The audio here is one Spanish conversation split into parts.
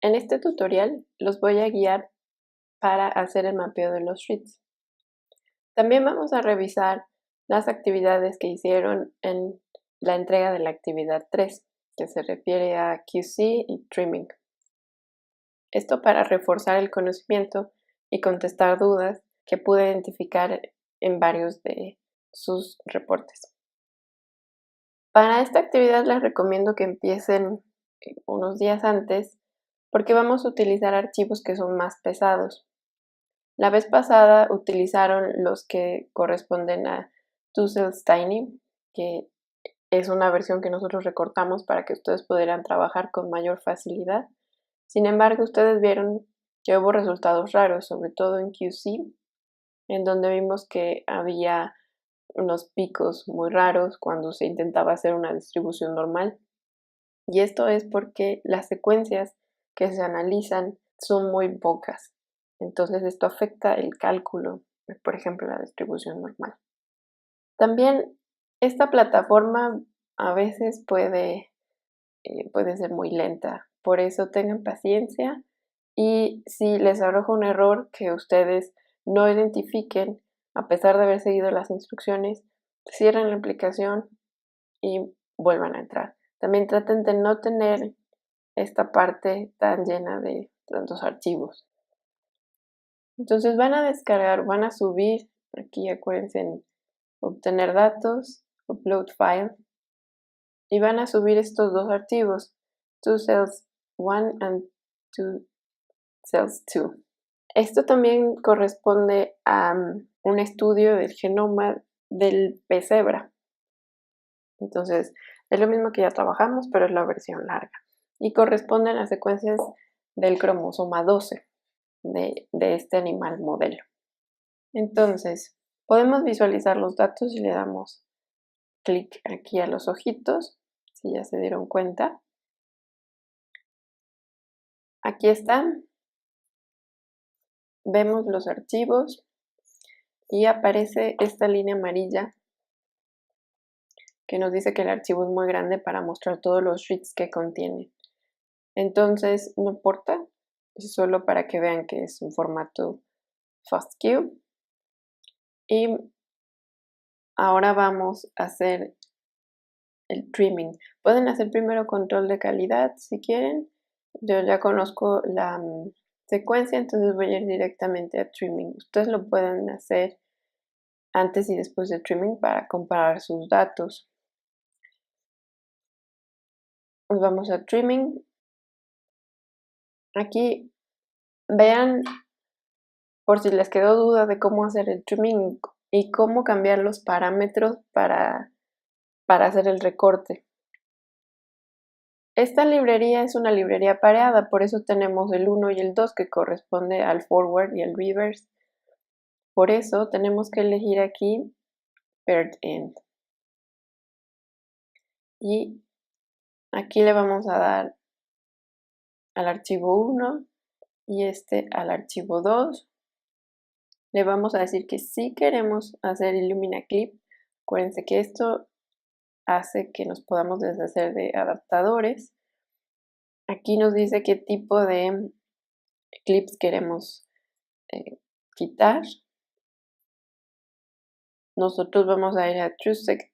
En este tutorial los voy a guiar para hacer el mapeo de los sheets. También vamos a revisar las actividades que hicieron en la entrega de la actividad 3, que se refiere a QC y Trimming. Esto para reforzar el conocimiento y contestar dudas que pude identificar en varios de sus reportes. Para esta actividad les recomiendo que empiecen unos días antes porque vamos a utilizar archivos que son más pesados. La vez pasada utilizaron los que corresponden a TwoCells Tiny, que es una versión que nosotros recortamos para que ustedes pudieran trabajar con mayor facilidad. Sin embargo, ustedes vieron que hubo resultados raros, sobre todo en QC, en donde vimos que había unos picos muy raros cuando se intentaba hacer una distribución normal. Y esto es porque las secuencias que se analizan son muy pocas. Entonces esto afecta el cálculo, por ejemplo, la distribución normal. También esta plataforma a veces puede ser muy lenta, por eso tengan paciencia y si les arroja un error que ustedes no identifiquen, a pesar de haber seguido las instrucciones, cierren la aplicación y vuelvan a entrar. También traten de no tener esta parte tan llena de tantos archivos. Entonces van a descargar, van a subir, aquí acuérdense en obtener datos, upload file, y van a subir estos dos archivos, TwoCells1 and TwoCells2. Esto también corresponde a un estudio del genoma del pez cebra. Entonces, es lo mismo que ya trabajamos, pero es la versión larga. Y corresponden a secuencias del cromosoma 12 de este animal modelo. Entonces, podemos visualizar los datos y le damos clic aquí a los ojitos, si ya se dieron cuenta. Aquí están. Vemos los archivos y aparece esta línea amarilla que nos dice que el archivo es muy grande para mostrar todos los sheets que contiene. Entonces, no importa, es solo para que vean que es un formato FASTQ. Y ahora vamos a hacer el trimming. Pueden hacer primero control de calidad si quieren. Yo ya conozco la secuencia, entonces voy a ir directamente a trimming. Ustedes lo pueden hacer antes y después de trimming para comparar sus datos. Nos vamos a trimming. Aquí vean, por si les quedó duda de cómo hacer el trimming y cómo cambiar los parámetros para hacer el recorte. Esta librería es una librería pareada, por eso tenemos el 1 y el 2 que corresponde al forward y al reverse. Por eso tenemos que elegir aquí paired end. Y aquí le vamos a dar al archivo 1 y este al archivo 2. Le vamos a decir que sí queremos hacer Illumina Clip. Acuérdense que esto hace que nos podamos deshacer de adaptadores. Aquí nos dice qué tipo de clips queremos quitar. Nosotros vamos a ir a TrueSec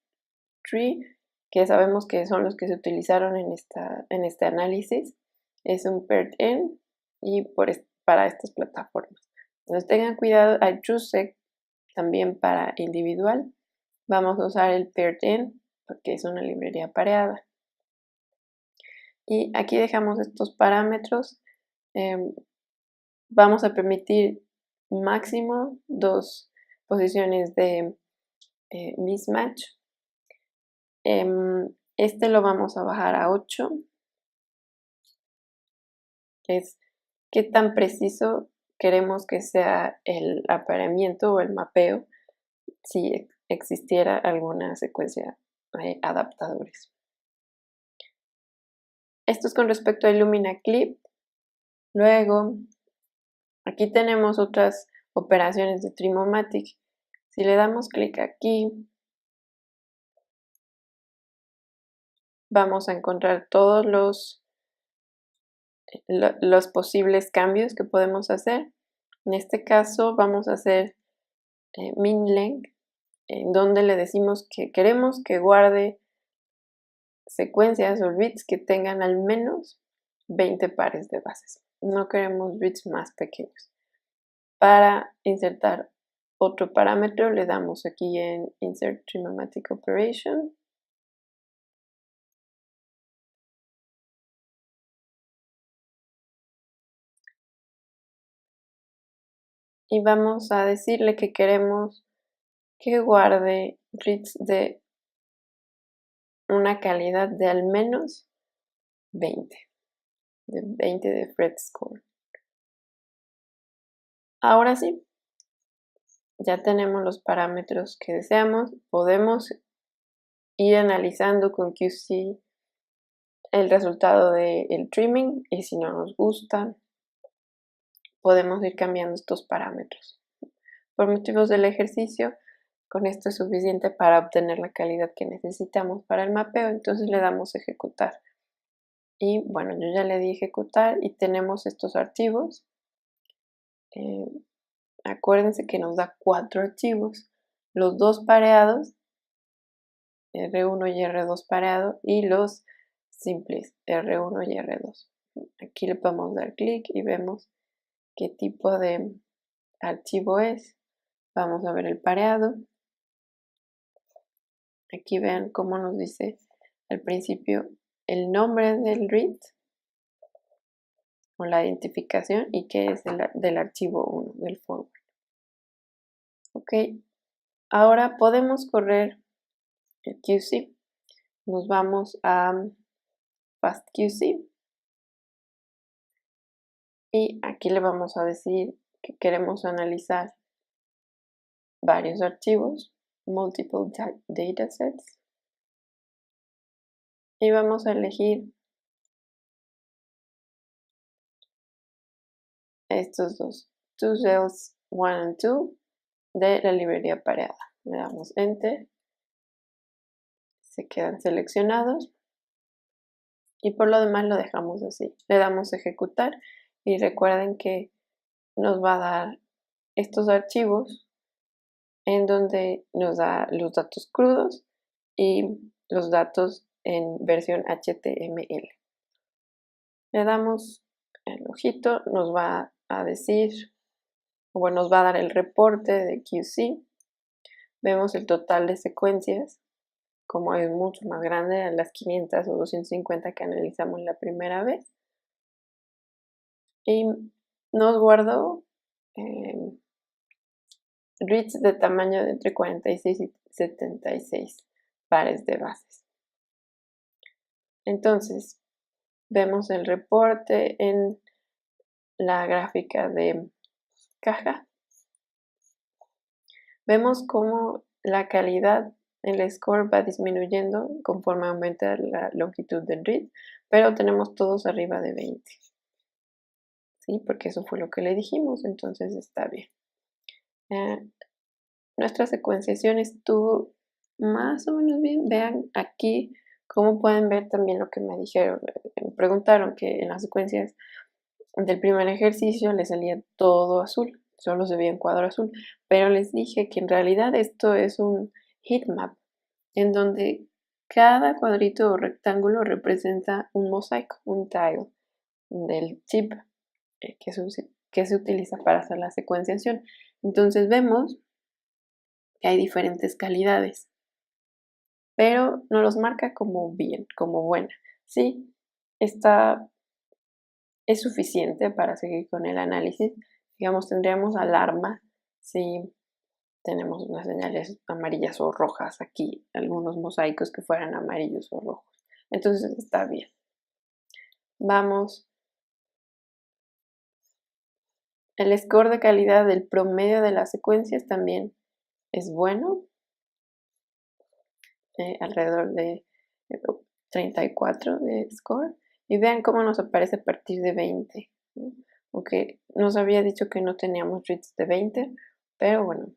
Tree, que sabemos que son los que se utilizaron en este análisis. Es un paired end y para estas plataformas. Entonces tengan cuidado, hay TrueSec también para individual. Vamos a usar el paired end porque es una librería pareada. Y aquí dejamos estos parámetros. Vamos a permitir máximo 2 posiciones de mismatch. Este lo vamos a bajar a 8. Es qué tan preciso queremos que sea el apareamiento o el mapeo si existiera alguna secuencia de adaptadores. Esto es con respecto a Illumina Clip. Luego, aquí tenemos otras operaciones de Trimomatic. Si le damos clic aquí, vamos a encontrar todos los los posibles cambios que podemos hacer. En este caso vamos a hacer min-length, en donde le decimos que queremos que guarde secuencias o reads que tengan al menos 20 pares de bases. No queremos reads más pequeños. Para insertar otro parámetro le damos aquí en Insert Trigonometric Operation. Y vamos a decirle que queremos que guarde reads de una calidad de al menos 20, de 20 de Phred score. Ahora sí, ya tenemos los parámetros que deseamos. Podemos ir analizando con QC el resultado del trimming y si no nos gusta, podemos ir cambiando estos parámetros. Por motivos del ejercicio, con esto es suficiente para obtener la calidad que necesitamos para el mapeo, entonces le damos ejecutar. Y bueno, yo ya le di ejecutar y tenemos estos archivos. Acuérdense que nos da 4 archivos, los dos pareados, R1 y R2 pareado, y los simples, R1 y R2. Aquí le podemos dar clic y vemos qué tipo de archivo es. Vamos a ver el pareado. Aquí vean cómo nos dice al principio el nombre del read o la identificación y qué es del archivo 1, del forward. Ok, ahora podemos correr el QC. Nos vamos a FastQC y aquí le vamos a decir que queremos analizar varios archivos, multiple datasets, y vamos a elegir estos dos, 2 cells 1 and 2 de la librería pareada. Le damos Enter, se quedan seleccionados y por lo demás lo dejamos así. Le damos Ejecutar y recuerden que nos va a dar estos archivos en donde nos da los datos crudos y los datos en versión HTML. Le damos el ojito, nos va a decir, bueno, nos va a dar el reporte de QC. Vemos el total de secuencias, como es mucho más grande a las 500 o 250 que analizamos la primera vez. Y nos guardó reads de tamaño de entre 46 y 76 pares de bases. Entonces, vemos el reporte en la gráfica de caja. Vemos cómo la calidad, el score va disminuyendo conforme aumenta la longitud del read, pero tenemos todos arriba de 20. ¿Sí? Porque eso fue lo que le dijimos, entonces está bien. Nuestra secuenciación estuvo más o menos bien. Vean aquí cómo pueden ver también lo que me dijeron. Me preguntaron que en las secuencias del primer ejercicio le salía todo azul, solo se veía un cuadro azul, pero les dije que en realidad esto es un heatmap, en donde cada cuadrito o rectángulo representa un mosaico, un tile del chip que se utiliza para hacer la secuenciación. Entonces vemos que hay diferentes calidades, pero nos los marca como bien, como buena. Sí, es suficiente para seguir con el análisis. Digamos, tendríamos alarma si tenemos unas señales amarillas o rojas aquí, algunos mosaicos que fueran amarillos o rojos. Entonces está bien. Vamos. El score de calidad del promedio de las secuencias también es bueno, alrededor de 34 de score. Y vean cómo nos aparece a partir de 20. Aunque nos había dicho que no teníamos reads de 20, pero bueno,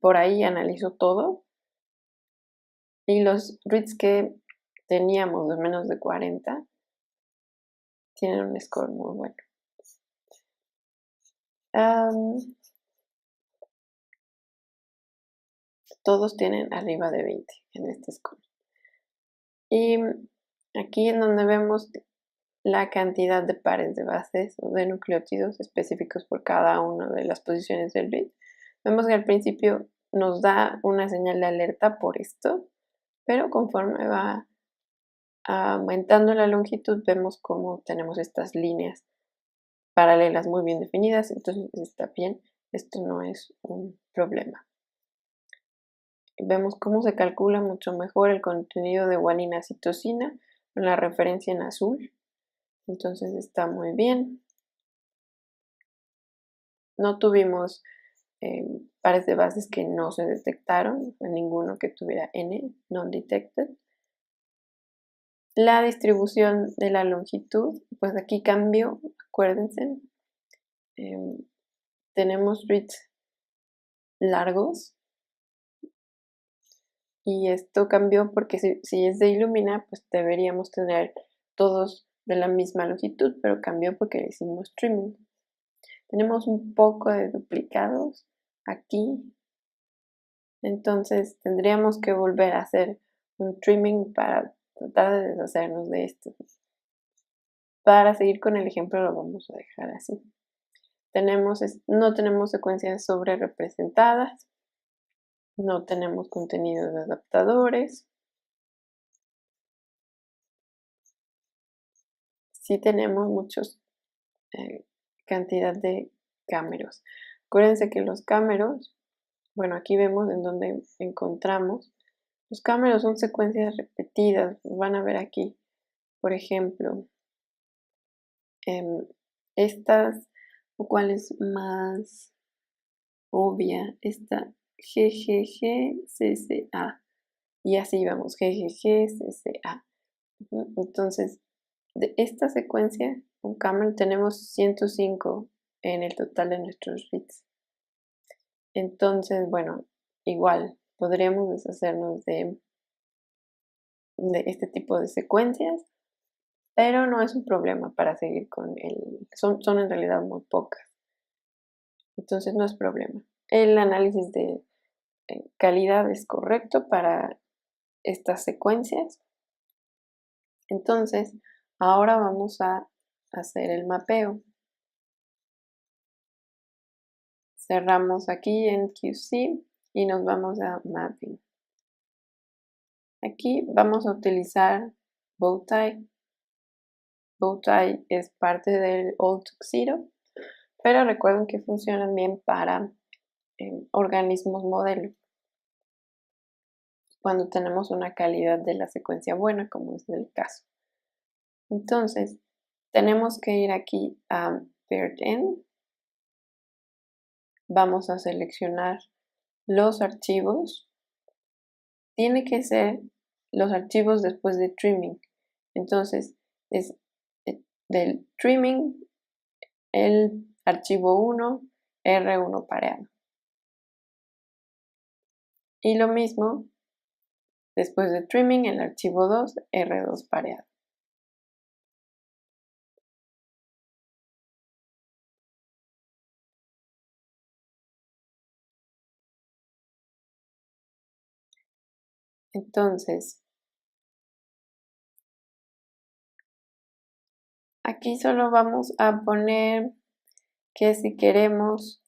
por ahí analizo todo. Y los reads que teníamos de menos de 40 tienen un score muy bueno. Todos tienen arriba de 20 en este score. Y aquí en donde vemos la cantidad de pares de bases o de nucleótidos específicos por cada una de las posiciones del read, vemos que al principio nos da una señal de alerta por esto, pero conforme va aumentando la longitud vemos cómo tenemos estas líneas paralelas muy bien definidas, entonces está bien, esto no es un problema. Vemos cómo se calcula mucho mejor el contenido de guanina-citosina con la referencia en azul, entonces está muy bien. No tuvimos pares de bases que no se detectaron, ninguno que tuviera N, non-detected. La distribución de la longitud, pues aquí cambió, acuérdense. Tenemos reads largos y esto cambió porque si es de Illumina, pues deberíamos tener todos de la misma longitud, pero cambió porque le hicimos trimming. Tenemos un poco de duplicados aquí, entonces tendríamos que volver a hacer un trimming para tratar de deshacernos de esto. Para seguir con el ejemplo lo vamos a dejar así. No tenemos secuencias sobre representadas, no tenemos contenido de adaptadores. Sí tenemos muchos cantidad de cámeros. Acuérdense que los cámeros, bueno, aquí vemos en donde encontramos. Los cámeros son secuencias repetidas, van a ver aquí. Por ejemplo, estas, ¿cuál es más obvia? Esta GGG-CCA. Y así vamos, GGG-CCA. Entonces, de esta secuencia, con camel tenemos 105 en el total de nuestros reads. Entonces, bueno, igual podríamos deshacernos de este tipo de secuencias, pero no es un problema para seguir con son en realidad muy pocas. Entonces no es problema. El análisis de calidad es correcto para estas secuencias. Entonces, ahora vamos a hacer el mapeo. Cerramos aquí en QC y nos vamos a Mapping. Aquí vamos a utilizar Bowtie. Bowtie es parte del Old Tuxedo, pero recuerden que funcionan bien para organismos modelo. Cuando tenemos una calidad de la secuencia buena, como es el caso. Entonces, tenemos que ir aquí a Paired End. Vamos a seleccionar los archivos. Tiene que ser los archivos después de trimming. Entonces, es del trimming el archivo 1, R1 pareado. Y lo mismo, después de trimming, el archivo 2, R2 pareado. Entonces, aquí solo vamos a poner que si queremos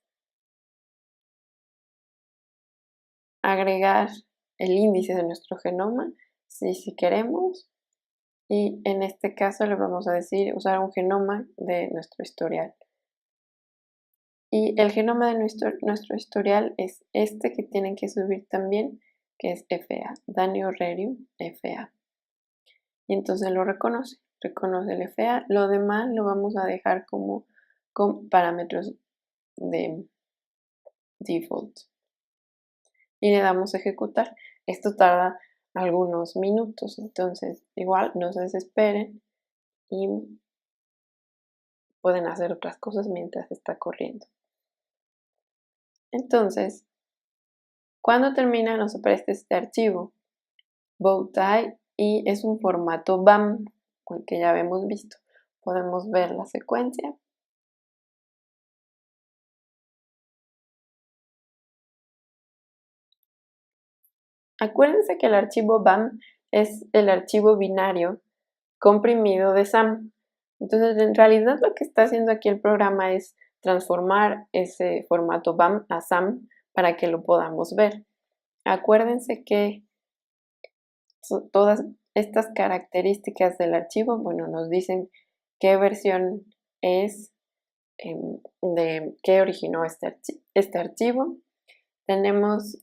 agregar el índice de nuestro genoma, si queremos, y en este caso le vamos a decir usar un genoma de nuestro historial. Y el genoma de nuestro historial es este que tienen que subir también, que es FA, Danio Rerum FA. Y entonces lo reconoce el FA. Lo demás lo vamos a dejar como con parámetros de default. Y le damos a ejecutar. Esto tarda algunos minutos, entonces igual no se desesperen y pueden hacer otras cosas mientras está corriendo. Entonces, cuando termina nos aparece este archivo Bowtie y es un formato BAM, que ya hemos visto. podemos ver la secuencia. Acuérdense que el archivo BAM es el archivo binario comprimido de SAM. Entonces, en realidad lo que está haciendo aquí el programa es transformar ese formato BAM a SAM para que lo podamos ver. Acuérdense que todas estas características del archivo, bueno, nos dicen qué versión es, de qué originó este archivo. Tenemos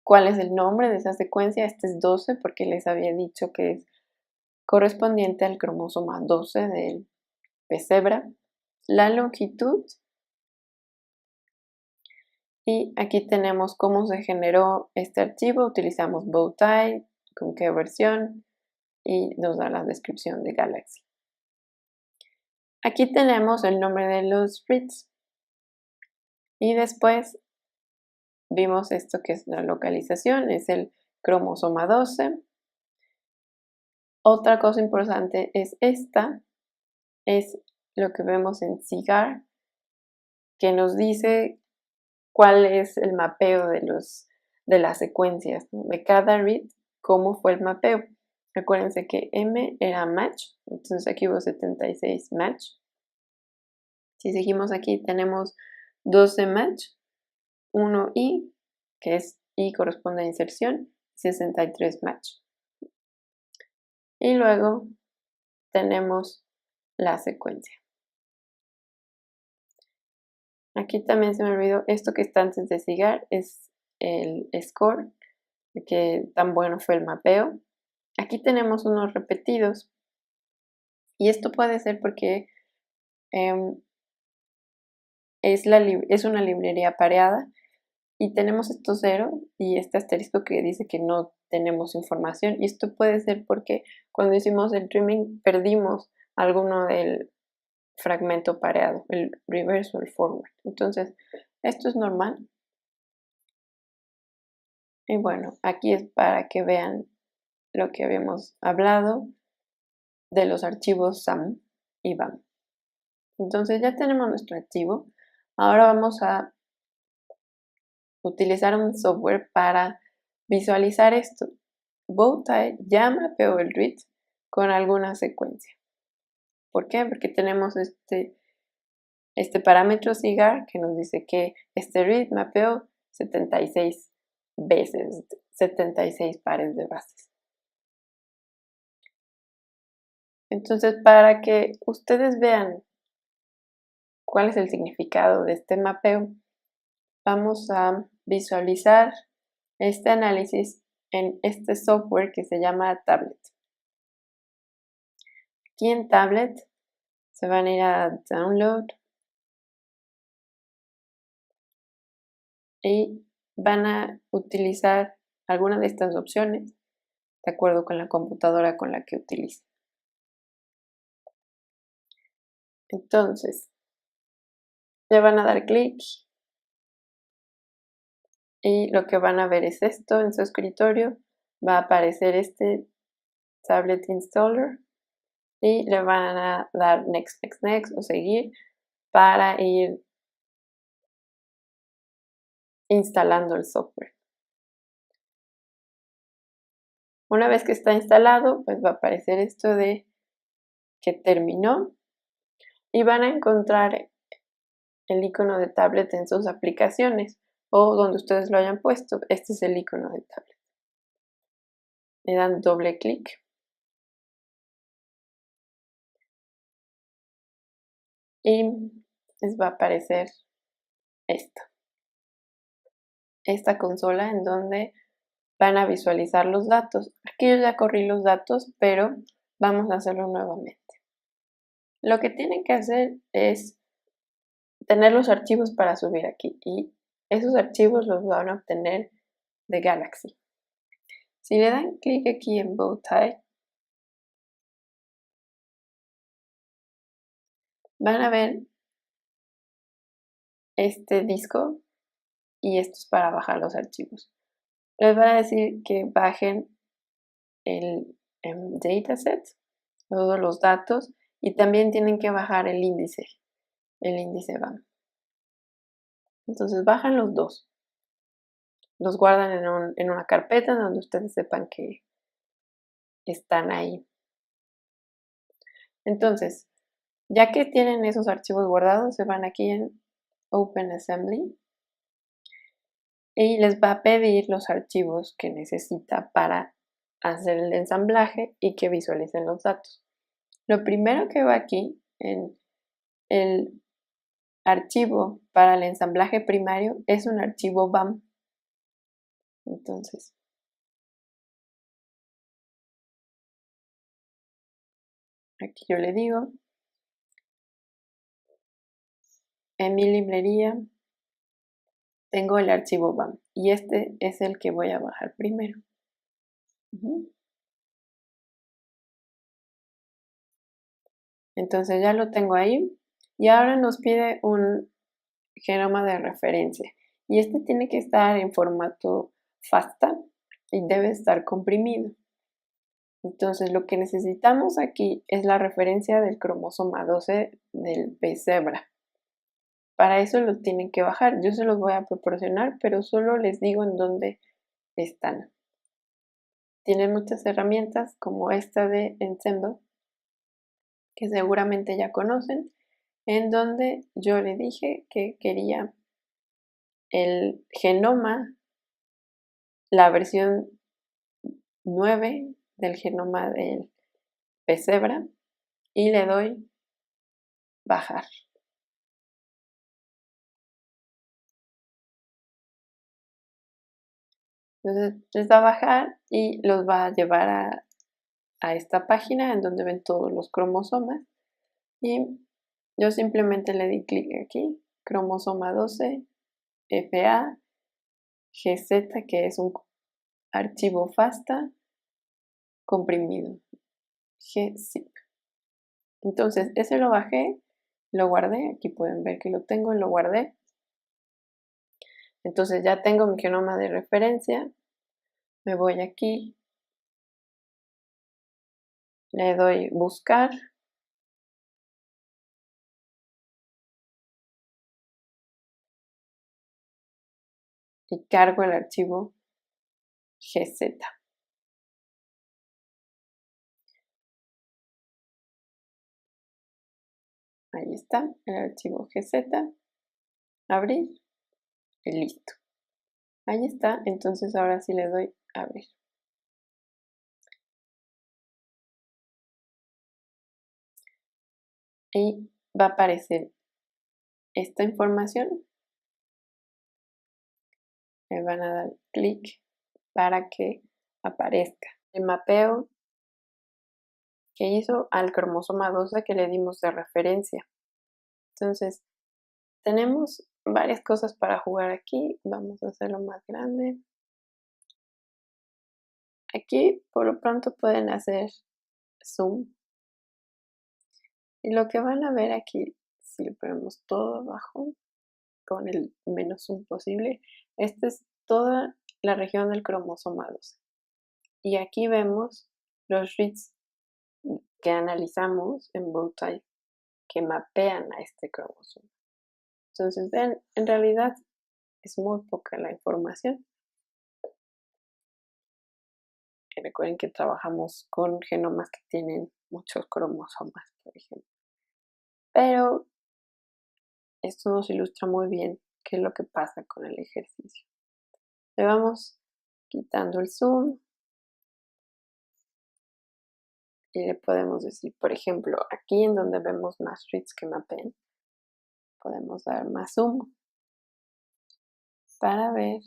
cuál es el nombre de esa secuencia. Este es 12 porque les había dicho que es correspondiente al cromosoma 12 del pesebra. La longitud. Y aquí tenemos cómo se generó este archivo. Utilizamos Bowtie, con qué versión, y nos da la descripción de Galaxy. Aquí tenemos el nombre de los reads. Y después vimos esto que es la localización, es el cromosoma 12. Otra cosa importante es esta, es lo que vemos en CIGAR, que nos dice cuál es el mapeo de las secuencias, ¿no? De cada read, cómo fue el mapeo. Acuérdense que M era match, entonces aquí hubo 76 match. Si seguimos aquí tenemos 12 match, 1 I, que es I corresponde a inserción, 63 match. Y luego tenemos la secuencia. Aquí también se me olvidó, esto que está antes de CIGAR es el score, de que tan bueno fue el mapeo. Aquí tenemos unos repetidos y esto puede ser porque es una librería pareada y tenemos esto 0 y este asterisco que dice que no tenemos información, y esto puede ser porque cuando hicimos el trimming perdimos alguno del fragmento pareado, el reverse o el forward. Entonces esto es normal. Y bueno, aquí es para que vean lo que habíamos hablado de los archivos SAM y BAM. Entonces ya tenemos nuestro archivo. Ahora vamos a utilizar un software para visualizar esto. Bowtie ya mapeó el read con alguna secuencia. ¿Por qué? Porque tenemos este parámetro CIGAR que nos dice que este read mapeó 76 veces, 76 pares de bases. Entonces, para que ustedes vean cuál es el significado de este mapeo, vamos a visualizar este análisis en este software que se llama Tablet. Aquí en Tablet se van a ir a Download y van a utilizar alguna de estas opciones de acuerdo con la computadora con la que utilicen. Entonces, le van a dar clic y lo que van a ver es esto en su escritorio. Va a aparecer este Tablet Installer y le van a dar Next, Next, Next o seguir para ir instalando el software. Una vez que está instalado, pues va a aparecer esto de que terminó y van a encontrar el icono de tablet en sus aplicaciones o donde ustedes lo hayan puesto. Este es el icono de tablet. Le dan doble clic y les va a aparecer esta consola en donde van a visualizar los datos. Aquí yo ya corrí los datos, pero vamos a hacerlo nuevamente. Lo que tienen que hacer es tener los archivos para subir aquí, y esos archivos los van a obtener de Galaxy. Si le dan clic aquí en Bowtie, van a ver este disco y esto es para bajar los archivos. Les van a decir que bajen el dataset, todos los datos, y también tienen que bajar el índice BAM. Entonces bajan los dos, los guardan en una carpeta donde ustedes sepan que están ahí. Entonces, ya que tienen esos archivos guardados, se van aquí en Open Assembly y les va a pedir los archivos que necesita para hacer el ensamblaje y que visualicen los datos. Lo primero que va aquí en el archivo para el ensamblaje primario es un archivo BAM. Entonces, aquí yo le digo, en mi librería tengo el archivo BAM y este es el que voy a bajar primero. Entonces ya lo tengo ahí y ahora nos pide un genoma de referencia y este tiene que estar en formato FASTA y debe estar comprimido. Entonces lo que necesitamos aquí es la referencia del cromosoma 12 del pez cebra. Para eso lo tienen que bajar. Yo se los voy a proporcionar, pero solo les digo en dónde están. Tienen muchas herramientas como esta de Ensemble, que seguramente ya conocen, en donde yo le dije que quería el genoma, la versión 9 del genoma del pez cebra y le doy bajar. Entonces les va a bajar y los va a llevar a esta página en donde ven todos los cromosomas y yo simplemente le di clic aquí, cromosoma 12, FA, GZ, que es un archivo FASTA comprimido, GZIP. Entonces ese lo bajé, lo guardé, aquí pueden ver que lo tengo, lo guardé. Entonces ya tengo mi genoma de referencia, me voy aquí, le doy buscar y cargo el archivo GZ. Ahí está el archivo GZ, abrir y listo. Ahí está, entonces ahora sí le doy abrir. Y va a aparecer esta información. Le van a dar clic para que aparezca el mapeo que hizo al cromosoma 12 que le dimos de referencia. Entonces, tenemos varias cosas para jugar aquí. Vamos a hacerlo más grande. Aquí, por lo pronto, pueden hacer zoom. Y lo que van a ver aquí, si lo ponemos todo abajo, con el menos zoom posible, esta es toda la región del cromosoma 12. Y aquí vemos los reads que analizamos en Bowtie que mapean a este cromosoma. Entonces, ven, en realidad es muy poca la información. Y recuerden que trabajamos con genomas que tienen muchos cromosomas, por ejemplo. Pero esto nos ilustra muy bien qué es lo que pasa con el ejercicio. Le vamos quitando el zoom y le podemos decir, por ejemplo, aquí en donde vemos más reads que mapean, podemos dar más zoom para ver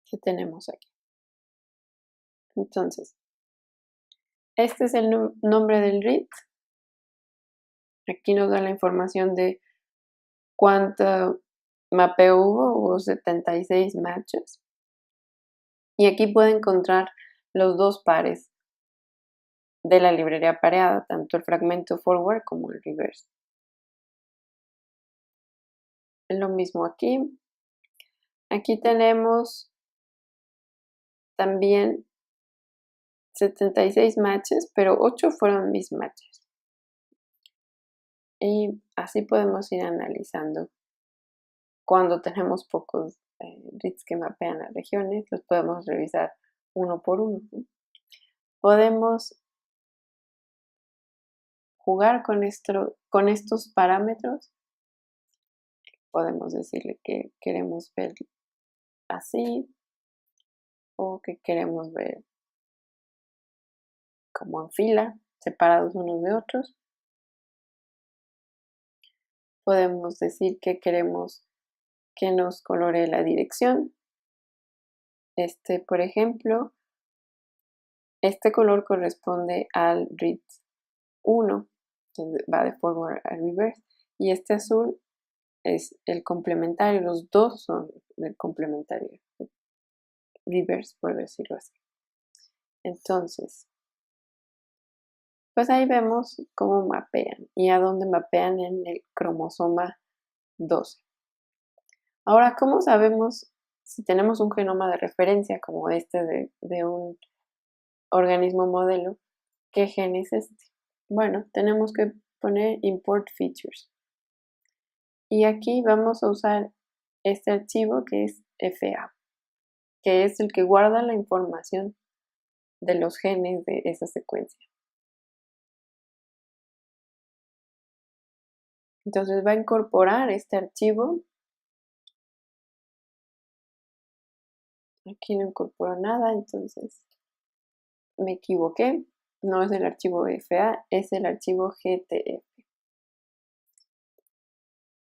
qué tenemos aquí. Entonces, este es el nombre del read. Aquí nos da la información de cuánto mapeo hubo 76 matches. Y aquí puede encontrar los dos pares de la librería pareada, tanto el fragmento forward como el reverse. Es lo mismo aquí. Aquí tenemos también 76 matches, pero 8 fueron mismatches. Y así podemos ir analizando. Cuando tenemos pocos reads que mapean las regiones, los podemos revisar uno por uno. Podemos jugar con estos parámetros. Podemos decirle que queremos ver así o que queremos ver como en fila, separados unos de otros. Podemos decir que queremos que nos colore la dirección. Por ejemplo, este color corresponde al read 1, que va de forward a reverse, y este azul es el complementario, los dos son del complementario, reverse por decirlo así. Entonces, pues ahí vemos cómo mapean y a dónde mapean en el cromosoma 12. Ahora, ¿cómo sabemos si tenemos un genoma de referencia como de un organismo modelo? ¿Qué gen es este? Bueno, tenemos que poner import features. Y aquí vamos a usar este archivo que es FA, que es el que guarda la información de los genes de esa secuencia. Entonces va a incorporar este archivo. Aquí no incorporo nada, entonces me equivoqué. No es el archivo FA, es el archivo GTF.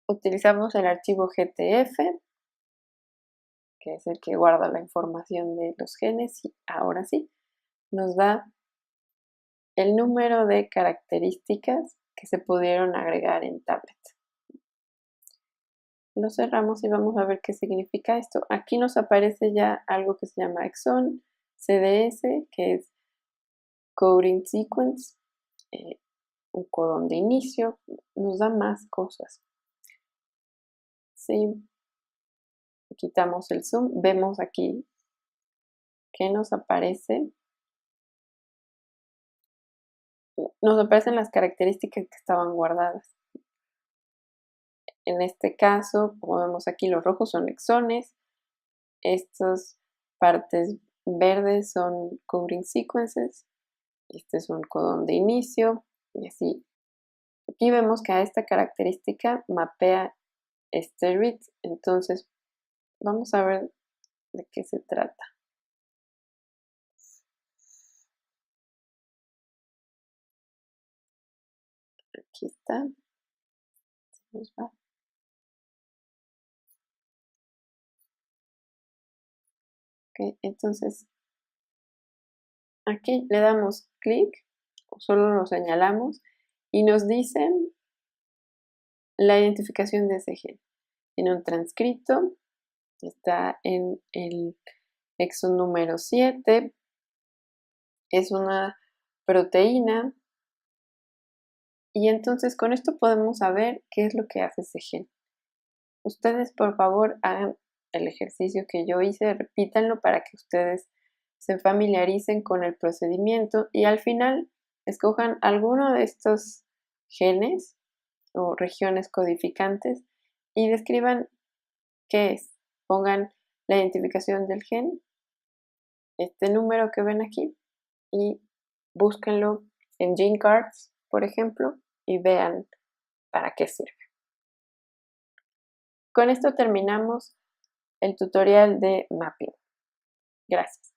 Utilizamos el archivo GTF, que es el que guarda la información de los genes, y ahora sí, nos da el número de características que se pudieron agregar en Tablet. Lo cerramos y vamos a ver qué significa esto. Aquí nos aparece ya algo que se llama exon, CDS, que es coding sequence, un codón de inicio, nos da más cosas. Si quitamos el zoom, vemos aquí que nos aparecen las características que estaban guardadas. En este caso, como vemos aquí, los rojos son exones, estas partes verdes son coding sequences, este es un codón de inicio y así. Aquí vemos que a esta característica mapea este read, entonces vamos a ver de qué se trata. Aquí está. Se nos va. Ok, entonces aquí le damos clic, solo lo señalamos y nos dicen la identificación de ese gen. Tiene un transcrito, está en el exon número 7, es una proteína y entonces con esto podemos saber qué es lo que hace ese gen. Ustedes por favor hagan el ejercicio que yo hice, repítanlo para que ustedes se familiaricen con el procedimiento y al final escojan alguno de estos genes o regiones codificantes y describan qué es. Pongan la identificación del gen, este número que ven aquí, y búsquenlo en GeneCards, por ejemplo, y vean para qué sirve. Con esto terminamos el tutorial de mapping. Gracias.